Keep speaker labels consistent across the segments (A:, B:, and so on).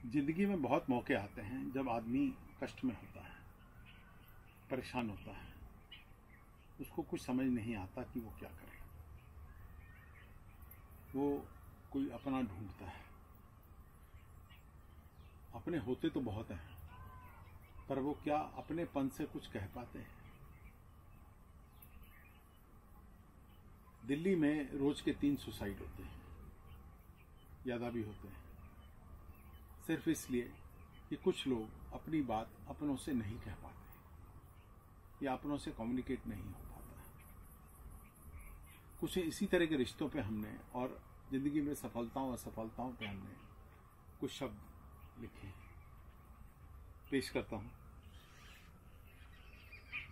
A: जिंदगी में बहुत मौके आते हैं जब आदमी कष्ट में होता है, परेशान होता है, उसको कुछ समझ नहीं आता कि वो क्या करे। वो कोई अपना ढूंढता है। अपने होते तो बहुत हैं, पर वो क्या अपनेपन से कुछ कह पाते हैं। दिल्ली में रोज के 3 सुसाइड होते हैं, ज़्यादा भी होते हैं, सिर्फ इसलिए कि कुछ लोग अपनी बात अपनों से नहीं कह पाते या अपनों से कम्युनिकेट नहीं हो पाता। कुछ इसी तरह के रिश्तों पे हमने और जिंदगी में सफलताओं असफलताओं पे हमने कुछ शब्द लिखे हैं, पेश करता हूं।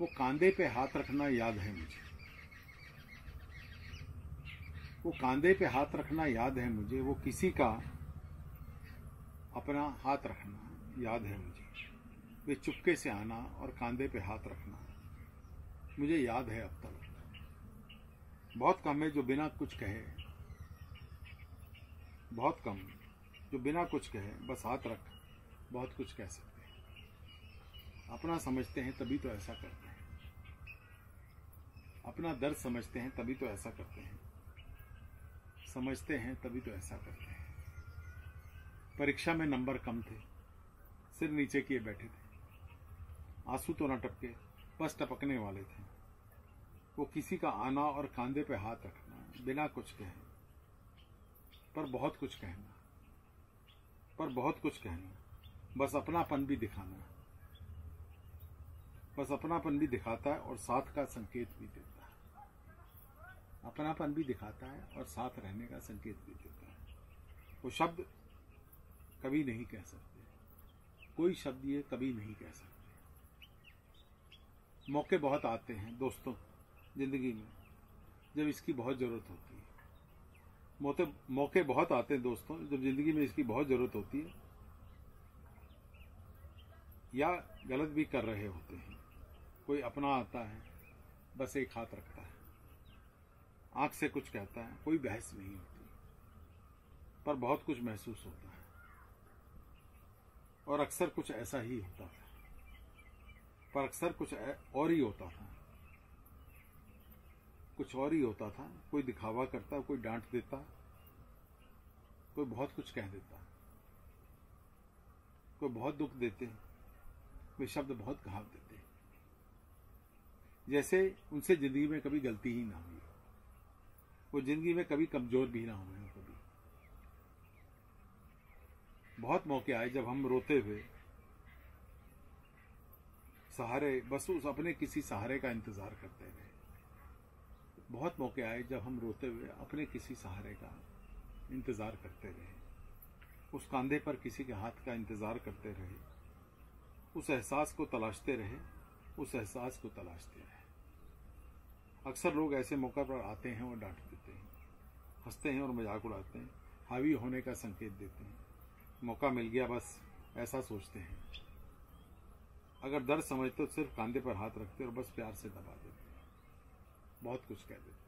A: वो कांधे पे हाथ रखना याद है मुझे, वो कांधे पे हाथ रखना याद है मुझे, वो किसी का अपना हाथ रखना याद है मुझे। वे चुपके से आना और कांधे पे हाथ रखना मुझे याद है अब तक। बहुत कम है जो बिना कुछ कहे, बहुत कम जो बिना कुछ कहे बस हाथ रख बहुत कुछ कह सकते हैं। अपना समझते हैं तभी तो ऐसा करते हैं, अपना दर्द समझते हैं तभी तो ऐसा करते हैं, समझते हैं तभी तो ऐसा करते हैं। परीक्षा में नंबर कम थे, सिर नीचे किए बैठे थे, आंसू तो न टपके बस टपकने वाले थे। वो किसी का आना और कांधे पे हाथ रखना बिना कुछ कहे, पर बहुत कुछ कहना, पर बहुत कुछ कहना, बस अपनापन भी दिखाना, बस अपनापन भी दिखाता है और साथ का संकेत भी देता है। अपनापन भी दिखाता है और साथ रहने का संकेत भी देता है। वो शब्द कभी नहीं कह सकते, कोई शब्द ये कभी नहीं कह सकते। मौके बहुत आते हैं दोस्तों जिंदगी में जब इसकी बहुत जरूरत होती है। मौके बहुत आते हैं दोस्तों जब जिंदगी में इसकी बहुत जरूरत होती है, या गलत भी कर रहे होते हैं। कोई अपना आता है, बस एक हाथ रखता है, आंख से कुछ कहता है, कोई बहस नहीं होती, पर बहुत कुछ महसूस होता है। और अक्सर कुछ ऐसा ही होता था, पर अक्सर कुछ और ही होता था, कुछ और ही होता था। कोई दिखावा करता, कोई डांट देता, कोई बहुत कुछ कह देता, कोई बहुत दुख देते, वे शब्द बहुत घाव देते, जैसे उनसे जिंदगी में कभी गलती ही ना हुई, वो जिंदगी में कभी कमजोर भी ना हुए। कभी बहुत मौके आए जब हम रोते हुए सहारे, बस उस अपने किसी सहारे का इंतजार करते रहे। बहुत मौके आए जब हम रोते हुए अपने किसी सहारे का इंतजार करते रहे, उस कांधे पर किसी के हाथ का इंतजार करते रहे, उस एहसास को तलाशते रहे, उस एहसास को तलाशते रहे। अक्सर लोग ऐसे मौके पर आते हैं और डांट देते हैं, हंसते हैं और मजाक उड़ाते हैं, हावी होने का संकेत देते हैं। मौका मिल गया बस ऐसा सोचते हैं। अगर दर्द समझते तो सिर्फ कांधे पर हाथ रखते और बस प्यार से दबा देते, बहुत कुछ कह देते।